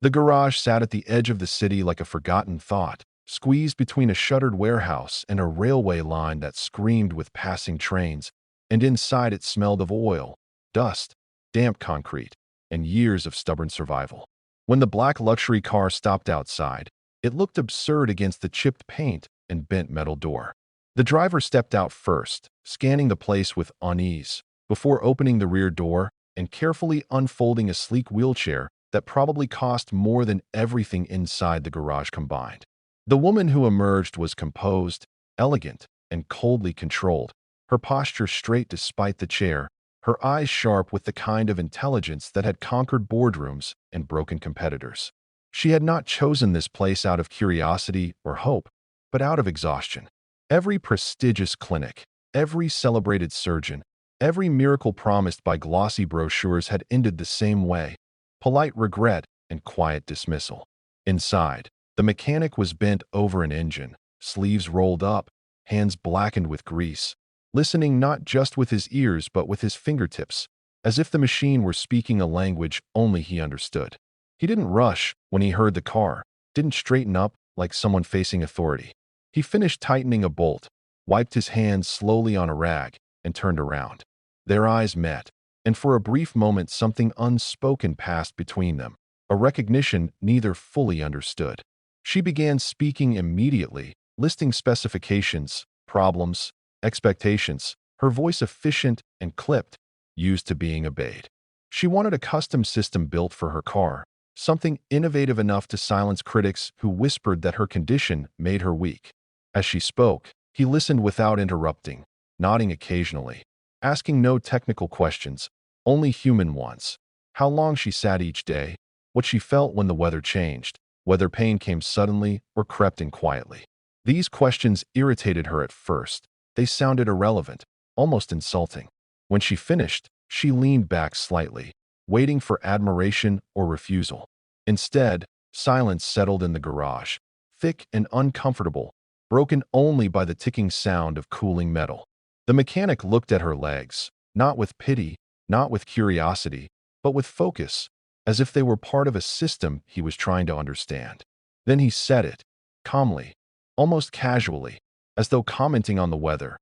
The garage sat at the edge of the city like a forgotten thought, squeezed between a shuttered warehouse and a railway line that screamed with passing trains, and inside it smelled of oil, dust, damp concrete, and years of stubborn survival. When the black luxury car stopped outside, it looked absurd against the chipped paint and bent metal door. The driver stepped out first, scanning the place with unease, before opening the rear door and carefully unfolding a sleek wheelchair that probably cost more than everything inside the garage combined. The woman who emerged was composed, elegant, and coldly controlled, her posture straight despite the chair, her eyes sharp with the kind of intelligence that had conquered boardrooms and broken competitors. She had not chosen this place out of curiosity or hope, but out of exhaustion. Every prestigious clinic, every celebrated surgeon, every miracle promised by glossy brochures had ended the same way: polite regret and quiet dismissal. Inside, the mechanic was bent over an engine, sleeves rolled up, hands blackened with grease, listening not just with his ears but with his fingertips, as if the machine were speaking a language only he understood. He didn't rush when he heard the car, didn't straighten up like someone facing authority. He finished tightening a bolt, wiped his hands slowly on a rag, and turned around. Their eyes met, and for a brief moment something unspoken passed between them, a recognition neither fully understood. She began speaking immediately, listing specifications, problems, expectations, her voice efficient and clipped, used to being obeyed. She wanted a custom system built for her car, something innovative enough to silence critics who whispered that her condition made her weak. As she spoke, he listened without interrupting, nodding occasionally, asking no technical questions, only human ones. How long she sat each day, what she felt when the weather changed, whether pain came suddenly or crept in quietly. These questions irritated her at first. They sounded irrelevant, almost insulting. When she finished, she leaned back slightly, waiting for admiration or refusal. Instead, silence settled in the garage, thick and uncomfortable, broken only by the ticking sound of cooling metal. The mechanic looked at her legs, not with pity, not with curiosity, but with focus, as if they were part of a system he was trying to understand. Then he said it, calmly, almost casually, as though commenting on the weather.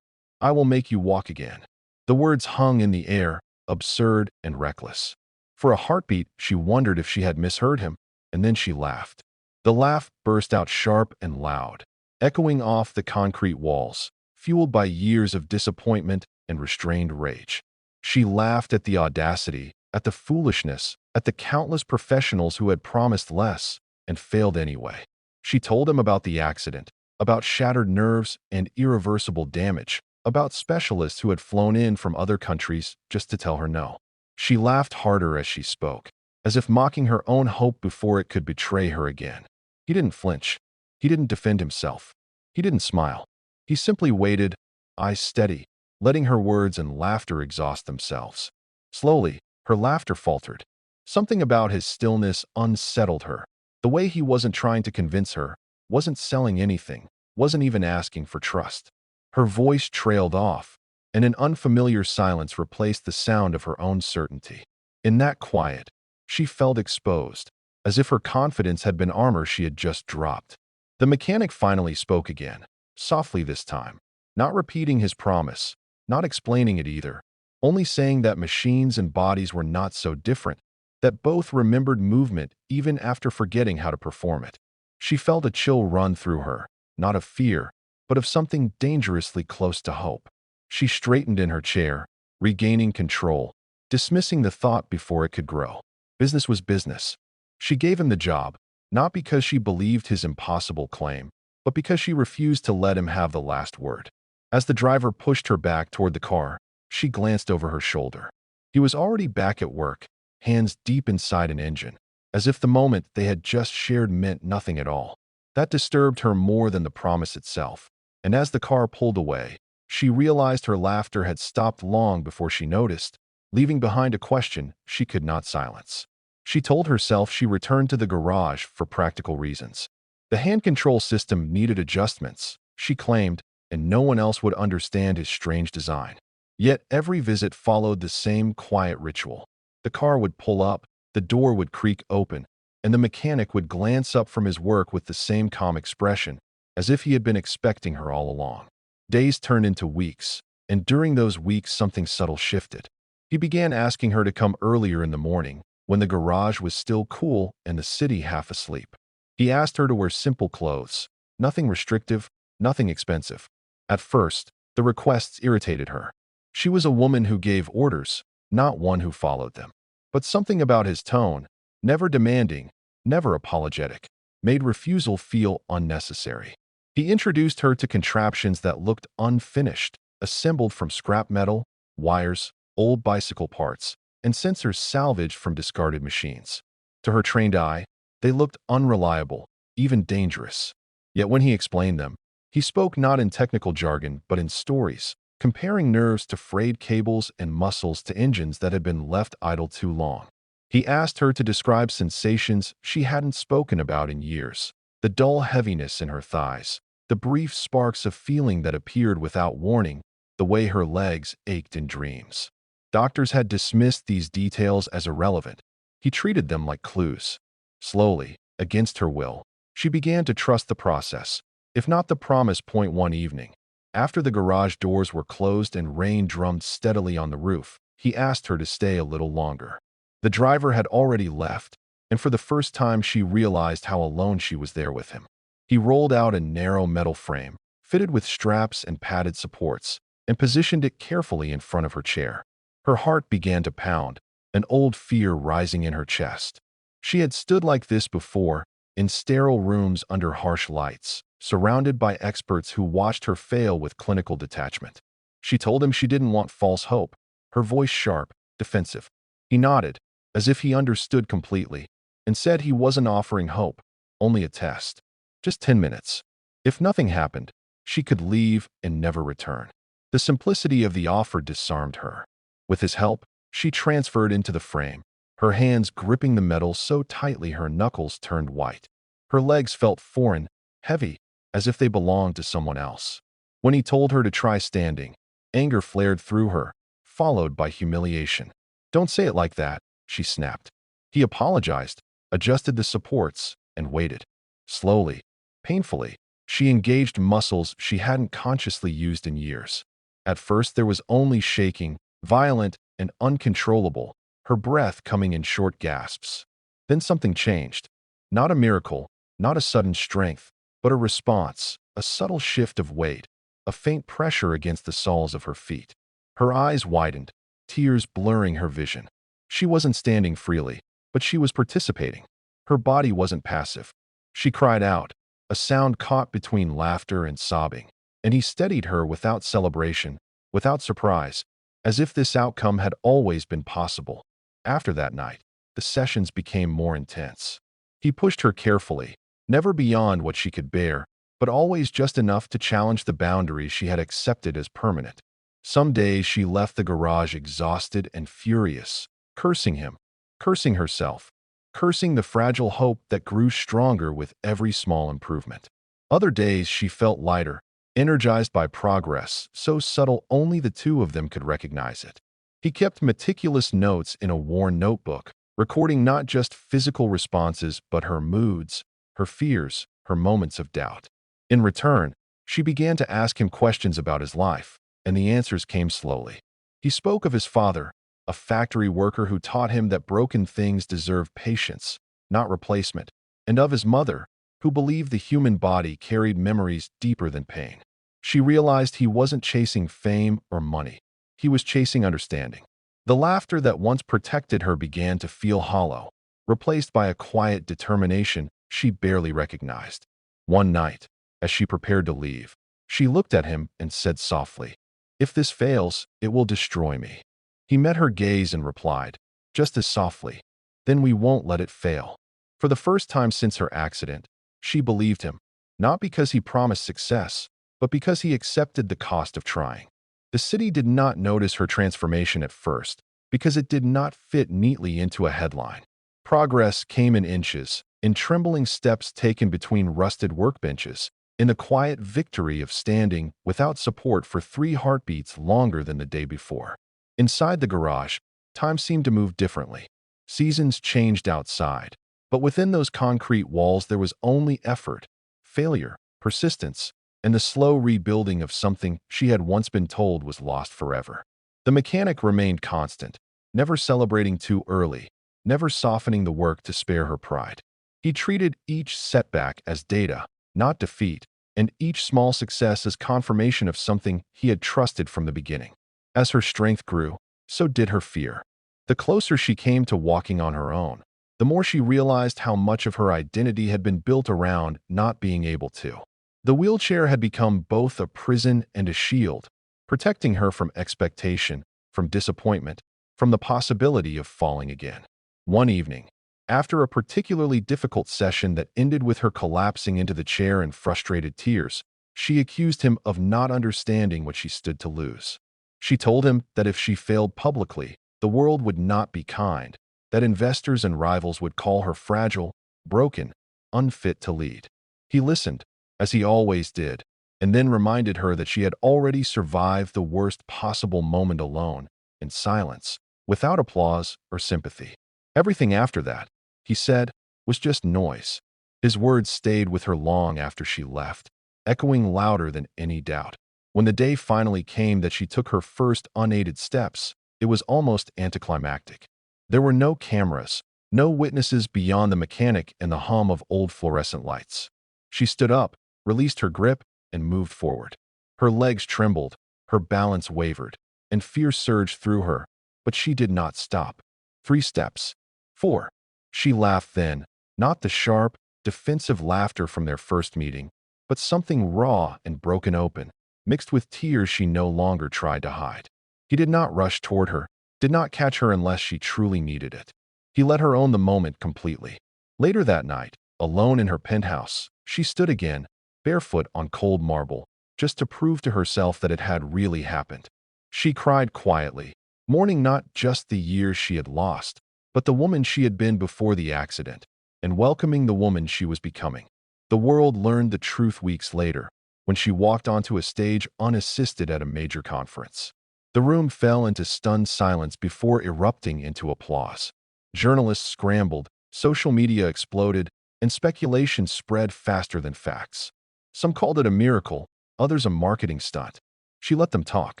"I will make you walk again." The words hung in the air, absurd and reckless. For a heartbeat, she wondered if she had misheard him, and then she laughed. The laugh burst out sharp and loud, echoing off the concrete walls, fueled by years of disappointment and restrained rage. She laughed at the audacity, at the foolishness, at the countless professionals who had promised less and failed anyway. She told him about the accident, about shattered nerves and irreversible damage, about specialists who had flown in from other countries just to tell her no. She laughed harder as she spoke, as if mocking her own hope before it could betray her again. He didn't flinch. He didn't defend himself. He didn't smile. He simply waited, eyes steady, letting her words and laughter exhaust themselves. Slowly, her laughter faltered. Something about his stillness unsettled her. The way he wasn't trying to convince her, wasn't selling anything, wasn't even asking for trust. Her voice trailed off, and an unfamiliar silence replaced the sound of her own certainty. In that quiet, she felt exposed, as if her confidence had been armor she had just dropped. The mechanic finally spoke again, softly this time, not repeating his promise, not explaining it either, only saying that machines and bodies were not so different, that both remembered movement even after forgetting how to perform it. She felt a chill run through her, not of fear, but of something dangerously close to hope. She straightened in her chair, regaining control, dismissing the thought before it could grow. Business was business. She gave him the job, not because she believed his impossible claim, but because she refused to let him have the last word. As the driver pushed her back toward the car, she glanced over her shoulder. He was already back at work, hands deep inside an engine, as if the moment they had just shared meant nothing at all. That disturbed her more than the promise itself, and as the car pulled away, she realized her laughter had stopped long before she noticed, leaving behind a question she could not silence. She told herself she returned to the garage for practical reasons. The hand control system needed adjustments, she claimed, and no one else would understand his strange design. Yet every visit followed the same quiet ritual. The car would pull up, the door would creak open, and the mechanic would glance up from his work with the same calm expression, as if he had been expecting her all along. Days turned into weeks, and during those weeks something subtle shifted. He began asking her to come earlier in the morning, when the garage was still cool and the city half asleep. He asked her to wear simple clothes, nothing restrictive, nothing expensive. At first, the requests irritated her. She was a woman who gave orders, not one who followed them. But something about his tone, never demanding, never apologetic, made refusal feel unnecessary. He introduced her to contraptions that looked unfinished, assembled from scrap metal, wires, old bicycle parts, and sensors salvaged from discarded machines. To her trained eye, they looked unreliable, even dangerous. Yet when he explained them, he spoke not in technical jargon but in stories, comparing nerves to frayed cables and muscles to engines that had been left idle too long. He asked her to describe sensations she hadn't spoken about in years, the dull heaviness in her thighs, the brief sparks of feeling that appeared without warning, the way her legs ached in dreams. Doctors had dismissed these details as irrelevant. He treated them like clues. Slowly, against her will, she began to trust the process, if not the promise. One evening, after the garage doors were closed and rain drummed steadily on the roof, he asked her to stay a little longer. The driver had already left, and for the first time she realized how alone she was there with him. He rolled out a narrow metal frame, fitted with straps and padded supports, and positioned it carefully in front of her chair. Her heart began to pound, an old fear rising in her chest. She had stood like this before, in sterile rooms under harsh lights, surrounded by experts who watched her fail with clinical detachment. She told him she didn't want false hope, her voice sharp, defensive. He nodded, as if he understood completely, and said he wasn't offering hope, only a test. Just 10 minutes. If nothing happened, she could leave and never return. The simplicity of the offer disarmed her. With his help, she transferred into the frame, her hands gripping the metal so tightly her knuckles turned white. Her legs felt foreign, heavy, as if they belonged to someone else. When he told her to try standing, anger flared through her, followed by humiliation. "Don't say it like that," she snapped. He apologized, adjusted the supports, and waited. Slowly, painfully, she engaged muscles she hadn't consciously used in years. At first there was only shaking, violent and uncontrollable, her breath coming in short gasps. Then something changed. Not a miracle, not a sudden strength, but a response, a subtle shift of weight, a faint pressure against the soles of her feet. Her eyes widened, tears blurring her vision. She wasn't standing freely, but she was participating. Her body wasn't passive. She cried out, a sound caught between laughter and sobbing, and he steadied her without celebration, without surprise, as if this outcome had always been possible. After that night, the sessions became more intense. He pushed her carefully, never beyond what she could bear, but always just enough to challenge the boundaries she had accepted as permanent. Some days she left the garage exhausted and furious, cursing him, cursing herself, cursing the fragile hope that grew stronger with every small improvement. Other days she felt lighter, energized by progress, so subtle only the two of them could recognize it. He kept meticulous notes in a worn notebook, recording not just physical responses but her moods, her fears, her moments of doubt. In return, she began to ask him questions about his life, and the answers came slowly. He spoke of his father, a factory worker who taught him that broken things deserve patience, not replacement, and of his mother, who believed the human body carried memories deeper than pain. She realized he wasn't chasing fame or money. He was chasing understanding. The laughter that once protected her began to feel hollow, replaced by a quiet determination she barely recognized. One night, as she prepared to leave, she looked at him and said softly, "If this fails, it will destroy me." He met her gaze and replied, just as softly, "Then we won't let it fail." For the first time since her accident, she believed him, not because he promised success, but because he accepted the cost of trying. The city did not notice her transformation at first, because it did not fit neatly into a headline. Progress came in inches, in trembling steps taken between rusted workbenches, in the quiet victory of standing without support for 3 heartbeats longer than the day before. Inside the garage, time seemed to move differently. Seasons changed outside. But within those concrete walls there was only effort, failure, persistence, and the slow rebuilding of something she had once been told was lost forever. The mechanic remained constant, never celebrating too early, never softening the work to spare her pride. He treated each setback as data, not defeat, and each small success as confirmation of something he had trusted from the beginning. As her strength grew, so did her fear. The closer she came to walking on her own, the more she realized how much of her identity had been built around not being able to. The wheelchair had become both a prison and a shield, protecting her from expectation, from disappointment, from the possibility of falling again. One evening, after a particularly difficult session that ended with her collapsing into the chair in frustrated tears, she accused him of not understanding what she stood to lose. She told him that if she failed publicly, the world would not be kind, that investors and rivals would call her fragile, broken, unfit to lead. He listened, as he always did, and then reminded her that she had already survived the worst possible moment alone, in silence, without applause or sympathy. Everything after that, he said, was just noise. His words stayed with her long after she left, echoing louder than any doubt. When the day finally came that she took her first unaided steps, it was almost anticlimactic. There were no cameras, no witnesses beyond the mechanic and the hum of old fluorescent lights. She stood up, released her grip, and moved forward. Her legs trembled, her balance wavered, and fear surged through her, but she did not stop. 3 steps. 4. She laughed then, not the sharp, defensive laughter from their first meeting, but something raw and broken open, mixed with tears she no longer tried to hide. He did not rush toward her, did not catch her unless she truly needed it. He let her own the moment completely. Later that night, alone in her penthouse, she stood again, barefoot on cold marble, just to prove to herself that it had really happened. She cried quietly, mourning not just the years she had lost, but the woman she had been before the accident, and welcoming the woman she was becoming. The world learned the truth weeks later, when she walked onto a stage unassisted at a major conference. The room fell into stunned silence before erupting into applause. Journalists scrambled, social media exploded, and speculation spread faster than facts. Some called it a miracle, others a marketing stunt. She let them talk.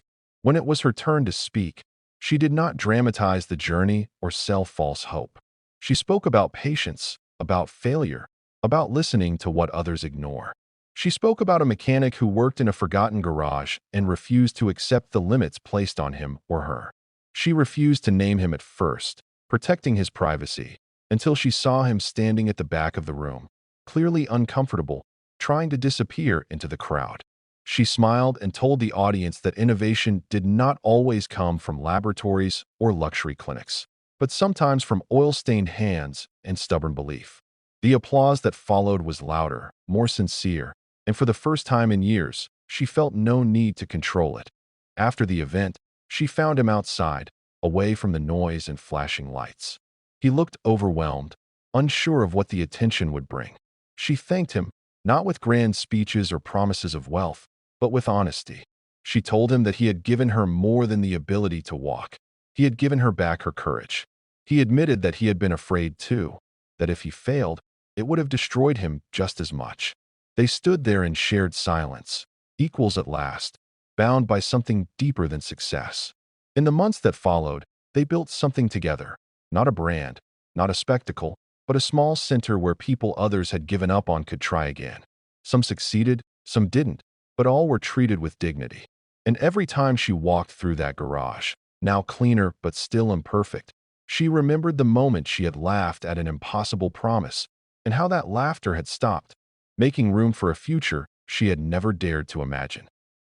When it was her turn to speak, she did not dramatize the journey or sell false hope. She spoke about patience, about failure, about listening to what others ignore. She spoke about a mechanic who worked in a forgotten garage and refused to accept the limits placed on him or her. She refused to name him at first, protecting his privacy, until she saw him standing at the back of the room, clearly uncomfortable, trying to disappear into the crowd. She smiled and told the audience that innovation did not always come from laboratories or luxury clinics, but sometimes from oil-stained hands and stubborn belief. The applause that followed was louder, more sincere, and for the first time in years, she felt no need to control it. After the event, she found him outside, away from the noise and flashing lights. He looked overwhelmed, unsure of what the attention would bring. She thanked him, not with grand speeches or promises of wealth, but with honesty. She told him that he had given her more than the ability to walk. He had given her back her courage. He admitted that he had been afraid too, that if he failed, it would have destroyed him just as much. They stood there in shared silence, equals at last, bound by something deeper than success. In the months that followed, they built something together, not a brand, not a spectacle, but a small center where people others had given up on could try again. Some succeeded, some didn't, but all were treated with dignity. And every time she walked through that garage, now cleaner but still imperfect, she remembered the moment she had laughed at an impossible promise, and how that laughter had stopped, making room for a future she had never dared to imagine.